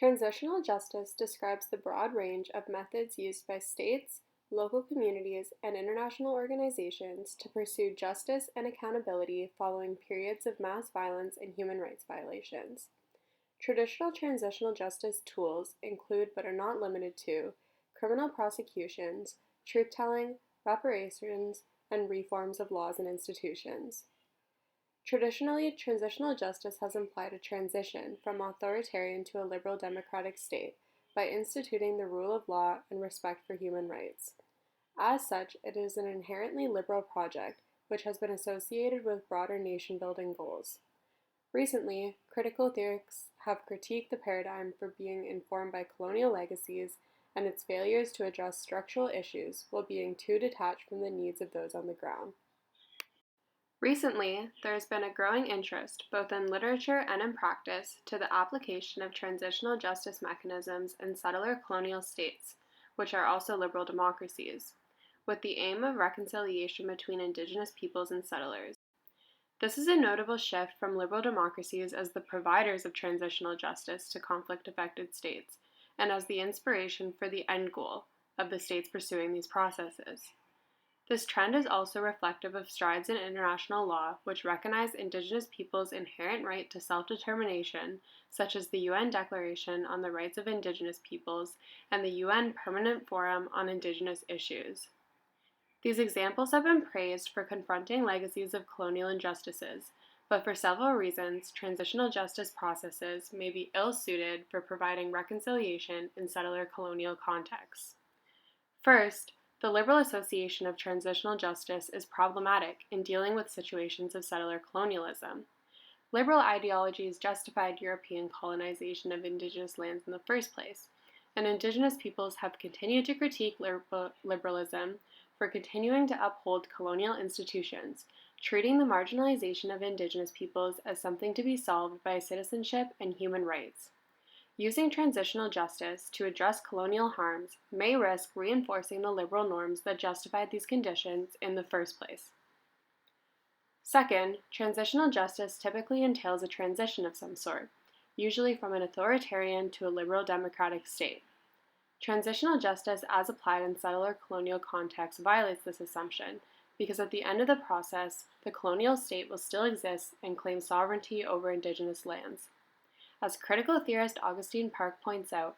Transitional justice describes the broad range of methods used by states, local communities, and international organizations to pursue justice and accountability following periods of mass violence and human rights violations. Traditional transitional justice tools include, but are not limited to, criminal prosecutions, truth-telling, reparations, and reforms of laws and institutions. Traditionally, transitional justice has implied a transition from authoritarian to a liberal democratic state by instituting the rule of law and respect for human rights. As such, it is an inherently liberal project, which has been associated with broader nation-building goals. Recently, critical theorists have critiqued the paradigm for being informed by colonial legacies and its failures to address structural issues while being too detached from the needs of those on the ground. Recently, there has been a growing interest, both in literature and in practice, to the application of transitional justice mechanisms in settler colonial states, which are also liberal democracies, with the aim of reconciliation between Indigenous peoples and settlers. This is a notable shift from liberal democracies as the providers of transitional justice to conflict-affected states, and as the inspiration for the end goal of the states pursuing these processes. This trend is also reflective of strides in international law which recognize Indigenous peoples' inherent right to self-determination, such as the UN Declaration on the Rights of Indigenous Peoples and the UN Permanent Forum on Indigenous Issues. These examples have been praised for confronting legacies of colonial injustices, but for several reasons, transitional justice processes may be ill-suited for providing reconciliation in settler colonial contexts. First, the liberal association of transitional justice is problematic in dealing with situations of settler colonialism. Liberal ideologies justified European colonization of Indigenous lands in the first place, and Indigenous peoples have continued to critique liberalism for continuing to uphold colonial institutions, treating the marginalization of Indigenous peoples as something to be solved by citizenship and human rights. Using transitional justice to address colonial harms may risk reinforcing the liberal norms that justified these conditions in the first place. Second, transitional justice typically entails a transition of some sort, usually from an authoritarian to a liberal democratic state. Transitional justice as applied in settler colonial contexts violates this assumption because at the end of the process, the colonial state will still exist and claim sovereignty over Indigenous lands. As critical theorist Augustine Park points out,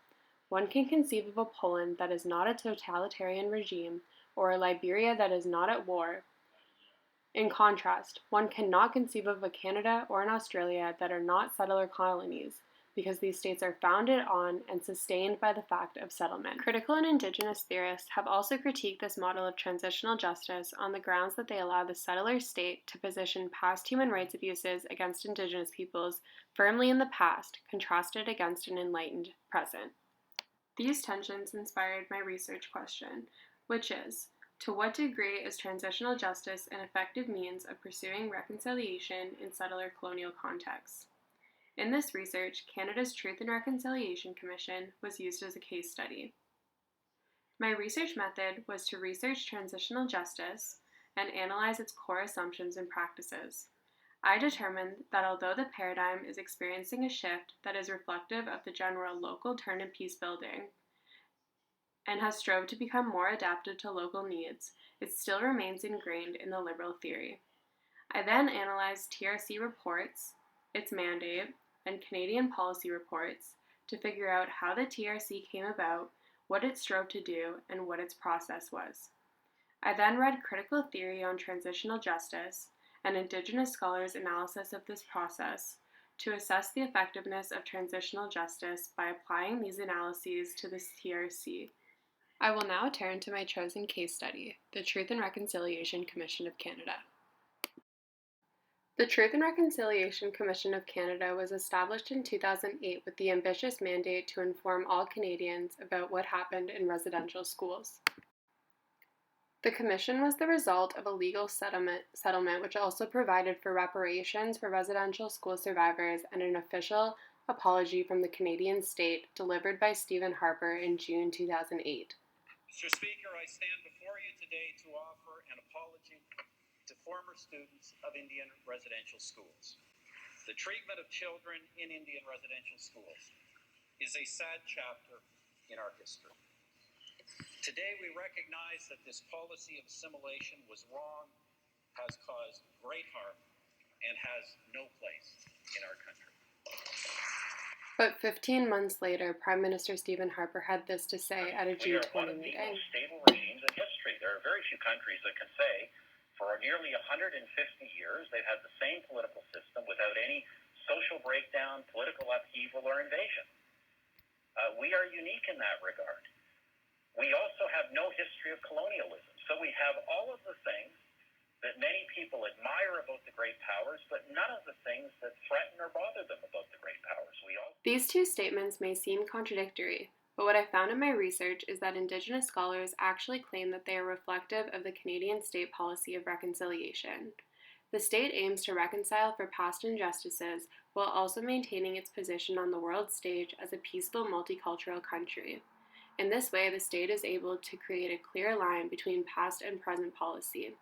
one can conceive of a Poland that is not a totalitarian regime, or a Liberia that is not at war. In contrast, one cannot conceive of a Canada or an Australia that are not settler colonies, because these states are founded on and sustained by the fact of settlement. Critical and Indigenous theorists have also critiqued this model of transitional justice on the grounds that they allow the settler state to position past human rights abuses against Indigenous peoples firmly in the past, contrasted against an enlightened present. These tensions inspired my research question, which is, to what degree is transitional justice an effective means of pursuing reconciliation in settler colonial contexts? In this research, Canada's Truth and Reconciliation Commission was used as a case study. My research method was to research transitional justice and analyze its core assumptions and practices. I determined that although the paradigm is experiencing a shift that is reflective of the general local turn in peacebuilding and has strove to become more adaptive to local needs, it still remains ingrained in the liberal theory. I then analyzed TRC reports, its mandate, and Canadian policy reports to figure out how the TRC came about, what it strove to do, and what its process was. I then read critical theory on transitional justice and Indigenous scholars' analysis of this process to assess the effectiveness of transitional justice by applying these analyses to the TRC. I will now turn to my chosen case study, the Truth and Reconciliation Commission of Canada. The Truth and Reconciliation Commission of Canada was established in 2008 with the ambitious mandate to inform all Canadians about what happened in residential schools. The commission was the result of a legal settlement which also provided for reparations for residential school survivors and an official apology from the Canadian state delivered by Stephen Harper in June 2008. Mr. Speaker, I stand before you today to offer an apology to former students of Indian residential schools. The treatment of children in Indian residential schools is a sad chapter in our history. Today, we recognize that this policy of assimilation was wrong, has caused great harm, and has no place in our country. But 15 months later, Prime Minister Stephen Harper had this to say at a G20 meeting. We are one of the most stable regimes in history. There are very few countries that can say for nearly 150 years they've had the same political system without any social breakdown, political upheaval, or invasion. We are unique in that regard. We also have no history of colonialism. So we have all of the things that many people admire about the great powers, but none of the things that threaten or bother them about the great powers. These two statements may seem contradictory, but what I found in my research is that Indigenous scholars actually claim that they are reflective of the Canadian state policy of reconciliation. The state aims to reconcile for past injustices while also maintaining its position on the world stage as a peaceful multicultural country. In this way, the state is able to create a clear line between past and present policy.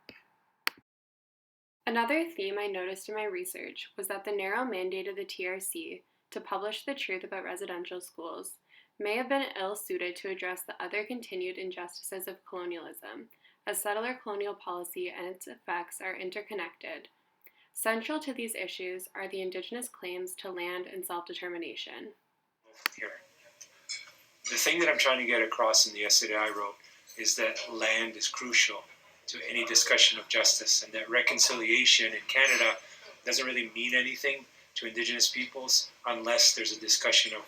Another theme I noticed in my research was that the narrow mandate of the TRC to publish the truth about residential schools may have been ill-suited to address the other continued injustices of colonialism, as settler colonial policy and its effects are interconnected. Central to these issues are the Indigenous claims to land and self-determination. Here. The thing that I'm trying to get across in the essay that I wrote is that land is crucial to any discussion of justice, and that reconciliation in Canada doesn't really mean anything to Indigenous peoples unless there's a discussion of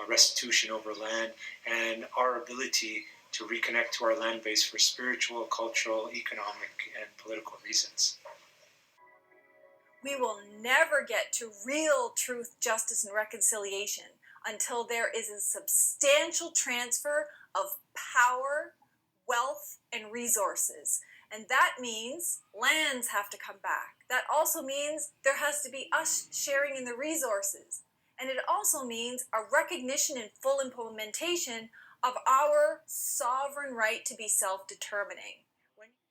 restitution over land and our ability to reconnect to our land base for spiritual, cultural, economic, and political reasons. We will never get to real truth, justice, and reconciliation until there is a substantial transfer of power, wealth, and resources. And that means lands have to come back. That also means there has to be us sharing in the resources. And it also means a recognition and full implementation of our sovereign right to be self-determining.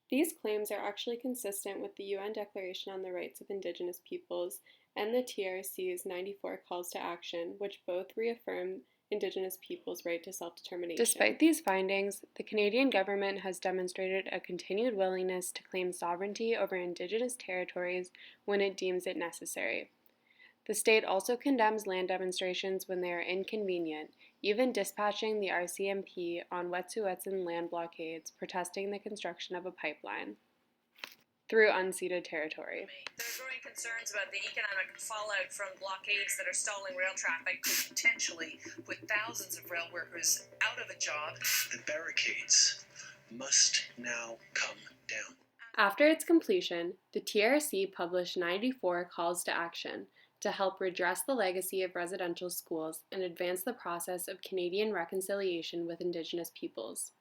These claims are actually consistent with the UN Declaration on the Rights of Indigenous Peoples and the TRC's 94 calls to action, which both reaffirm Indigenous peoples' right to self-determination. Despite these findings, the Canadian government has demonstrated a continued willingness to claim sovereignty over Indigenous territories when it deems it necessary. The state also condemns land demonstrations when they are inconvenient, even dispatching the RCMP on Wet'suwet'en land blockades protesting the construction of a pipeline through unceded territory. There are growing concerns about the economic fallout from blockades that are stalling rail traffic, could potentially put thousands of rail workers out of a job. The barricades must now come down. After its completion, the TRC published 94 calls to action to help redress the legacy of residential schools and advance the process of Canadian reconciliation with Indigenous peoples.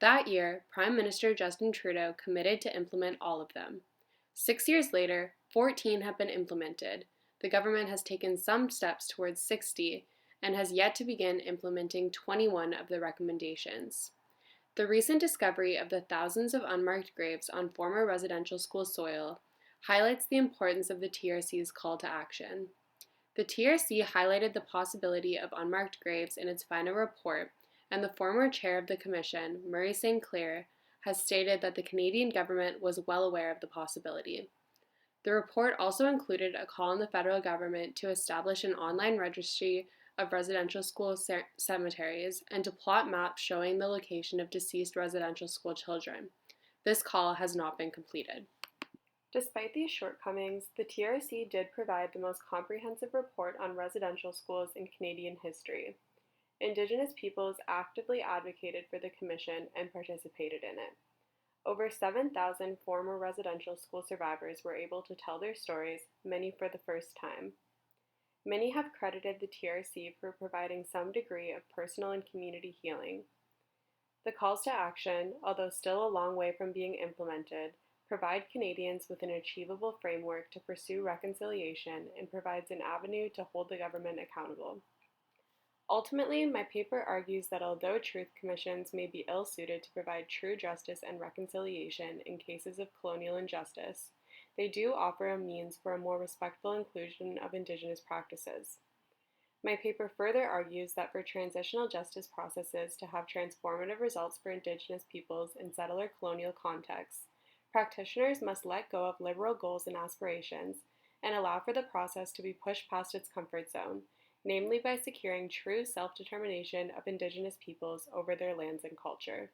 That year, Prime Minister Justin Trudeau committed to implement all of them. 6 years later, 14 have been implemented. The government has taken some steps towards 60 and has yet to begin implementing 21 of the recommendations. The recent discovery of the thousands of unmarked graves on former residential school soil highlights the importance of the TRC's call to action. The TRC highlighted the possibility of unmarked graves in its final report, and the former chair of the commission, Murray St. Clair, has stated that the Canadian government was well aware of the possibility. The report also included a call on the federal government to establish an online registry of residential school cemeteries and to plot maps showing the location of deceased residential school children. This call has not been completed. Despite these shortcomings, the TRC did provide the most comprehensive report on residential schools in Canadian history. Indigenous peoples actively advocated for the commission and participated in it. Over 7,000 former residential school survivors were able to tell their stories, many for the first time. Many have credited the TRC for providing some degree of personal and community healing. The calls to action, although still a long way from being implemented, provide Canadians with an achievable framework to pursue reconciliation and provides an avenue to hold the government accountable. Ultimately, my paper argues that although truth commissions may be ill-suited to provide true justice and reconciliation in cases of colonial injustice, they do offer a means for a more respectful inclusion of Indigenous practices. My paper further argues that for transitional justice processes to have transformative results for Indigenous peoples in settler colonial contexts, practitioners must let go of liberal goals and aspirations and allow for the process to be pushed past its comfort zone, namely by securing true self-determination of Indigenous peoples over their lands and culture.